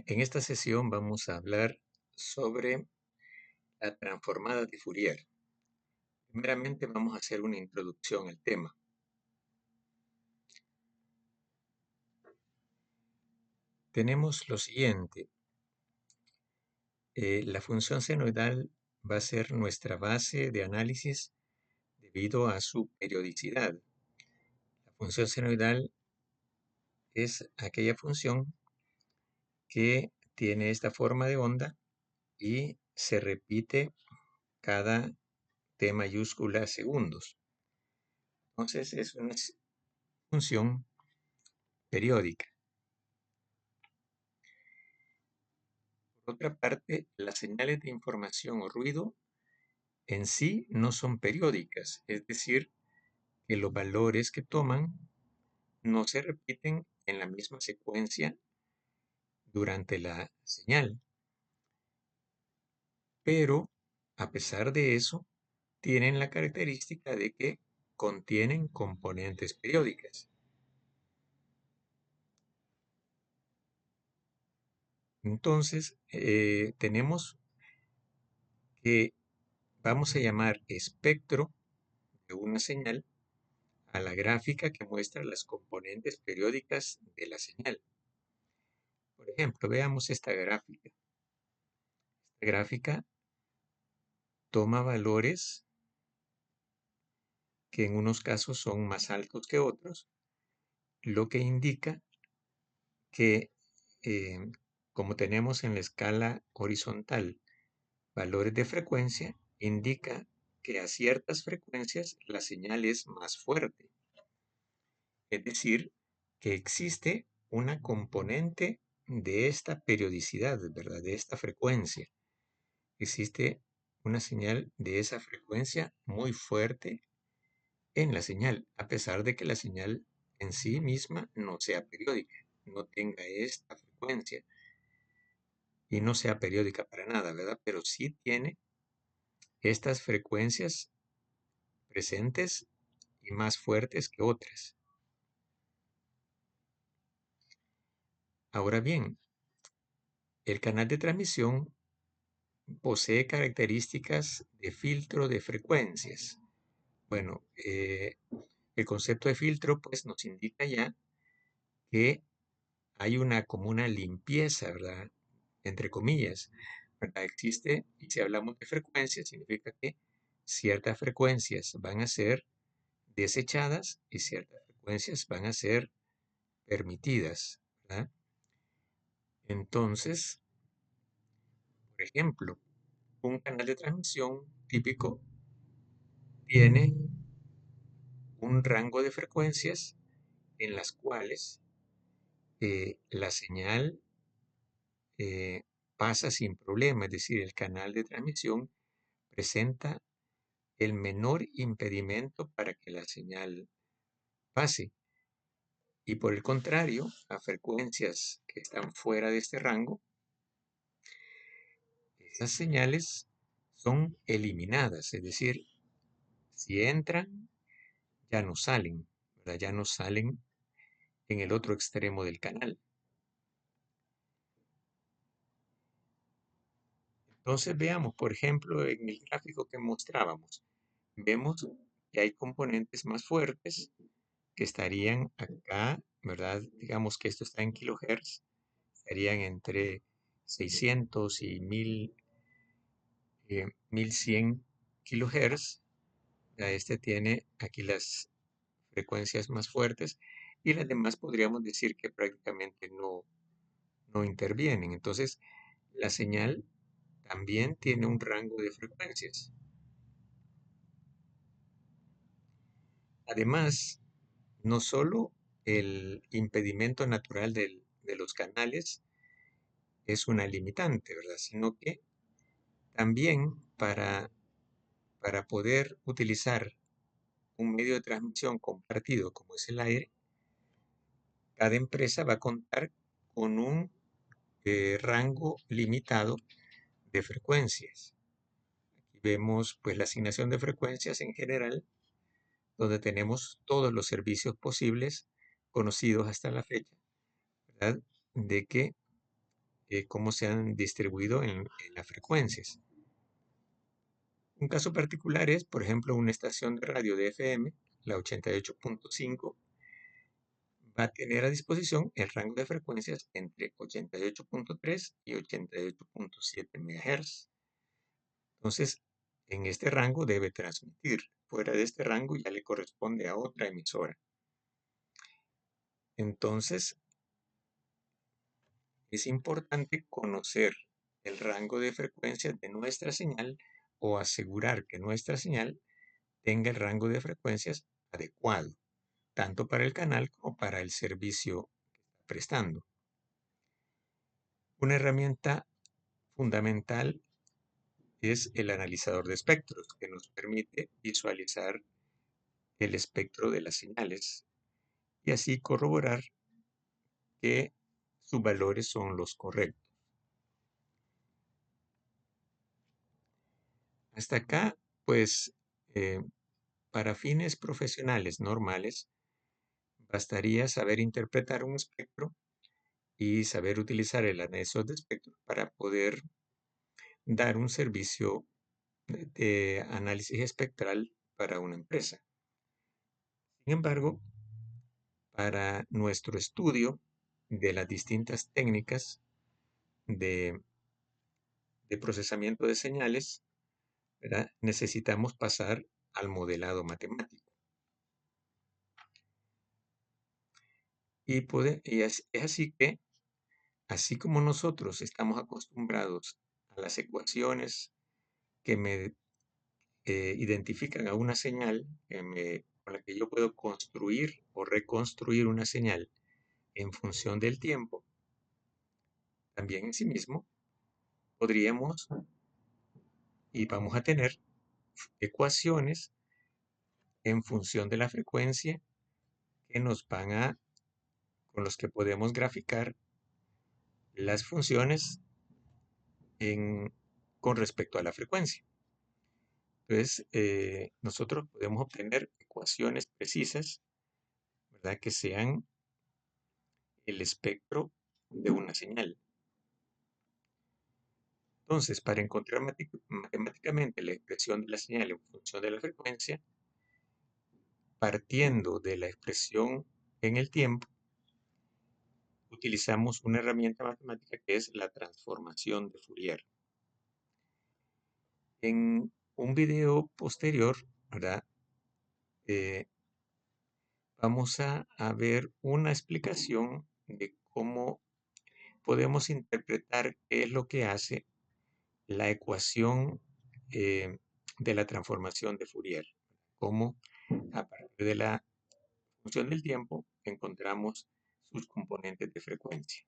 En esta sesión vamos a hablar sobre la transformada de Fourier. Primeramente vamos a hacer una introducción al tema. Tenemos lo siguiente. La función senoidal va a ser nuestra base de análisis debido a su periodicidad. La función senoidal es aquella función que tiene esta forma de onda y se repite cada t mayúscula segundos. Entonces es una función periódica. Por otra parte, las señales de información o ruido en sí no son periódicas, es decir, que los valores que toman no se repiten en la misma secuencia durante la señal. Pero, a pesar de eso, tienen la característica de que contienen componentes periódicas. Entonces, tenemos que vamos a llamar espectro de una señal a la gráfica que muestra las componentes periódicas de la señal. Por ejemplo, veamos esta gráfica. Esta gráfica toma valores que en unos casos son más altos que otros, lo que indica que como tenemos en la escala horizontal valores de frecuencia, indica que a ciertas frecuencias la señal es más fuerte. Es decir, que existe una componente de esta periodicidad, ¿verdad? De esta frecuencia. Existe una señal de esa frecuencia muy fuerte en la señal, a pesar de que la señal en sí misma no sea periódica, no tenga esta frecuencia y no sea periódica para nada, ¿verdad? Pero sí tiene estas frecuencias presentes y más fuertes que otras. Ahora bien, el canal de transmisión posee características de filtro de frecuencias. Bueno, el concepto de filtro pues nos indica ya que hay como una limpieza, ¿verdad? Entre comillas, ¿verdad? Existe, y si hablamos de frecuencias, significa que ciertas frecuencias van a ser desechadas y ciertas frecuencias van a ser permitidas, ¿verdad? Entonces, por ejemplo, un canal de transmisión típico tiene un rango de frecuencias en las cuales la señal pasa sin problema, es decir, el canal de transmisión presenta el menor impedimento para que la señal pase. Y por el contrario, a frecuencias que están fuera de este rango, esas señales son eliminadas, es decir, si entran, ya no salen, ¿verdad? Ya no salen en el otro extremo del canal. Entonces veamos, por ejemplo, en el gráfico que mostrábamos, vemos que hay componentes más fuertes que estarían acá, ¿verdad? Digamos que esto está en kilohertz, estarían entre 600 y 1100 kilohertz. Este tiene aquí las frecuencias más fuertes y las demás podríamos decir que prácticamente no intervienen. Entonces, la señal también tiene un rango de frecuencias. Además, no solo el impedimento natural de los canales es una limitante, ¿verdad? Sino que también para poder utilizar un medio de transmisión compartido como es el aire, cada empresa va a contar con un rango limitado de frecuencias. Aquí vemos pues la asignación de frecuencias en general, donde tenemos todos los servicios posibles conocidos hasta la fecha, ¿verdad? De que cómo se han distribuido en las frecuencias. Un caso particular es, por ejemplo, una estación de radio de FM, la 88.5, va a tener a disposición el rango de frecuencias entre 88.3 y 88.7 MHz. Entonces, en este rango debe transmitir. Fuera de este rango ya le corresponde a otra emisora. Entonces, es importante conocer el rango de frecuencias de nuestra señal o asegurar que nuestra señal tenga el rango de frecuencias adecuado, tanto para el canal como para el servicio que está prestando. Una herramienta fundamental es el analizador de espectros, que nos permite visualizar el espectro de las señales y así corroborar que sus valores son los correctos. Hasta acá, pues, para fines profesionales normales, bastaría saber interpretar un espectro y saber utilizar el análisis de espectro para poder dar un servicio de análisis espectral para una empresa. Sin embargo, para nuestro estudio de las distintas técnicas de, de procesamiento de señales, ¿verdad? Necesitamos pasar al modelado matemático. Es así que, así como nosotros estamos acostumbrados a las ecuaciones que me identifican a una señal, con la que yo puedo construir o reconstruir una señal en función del tiempo, también en sí mismo podríamos y vamos a tener ecuaciones en función de la frecuencia que nos van a, con los que podemos graficar las funciones con respecto a la frecuencia. Entonces, nosotros podemos obtener ecuaciones precisas, ¿verdad? Que sean el espectro de una señal. Entonces, para encontrar matemáticamente la expresión de la señal en función de la frecuencia, partiendo de la expresión en el tiempo, utilizamos una herramienta matemática que es la transformación de Fourier. En un video posterior, ¿verdad? Vamos a ver una explicación de cómo podemos interpretar qué es lo que hace la ecuación de la transformación de Fourier. Cómo a partir de la función del tiempo encontramos sus componentes de frecuencia.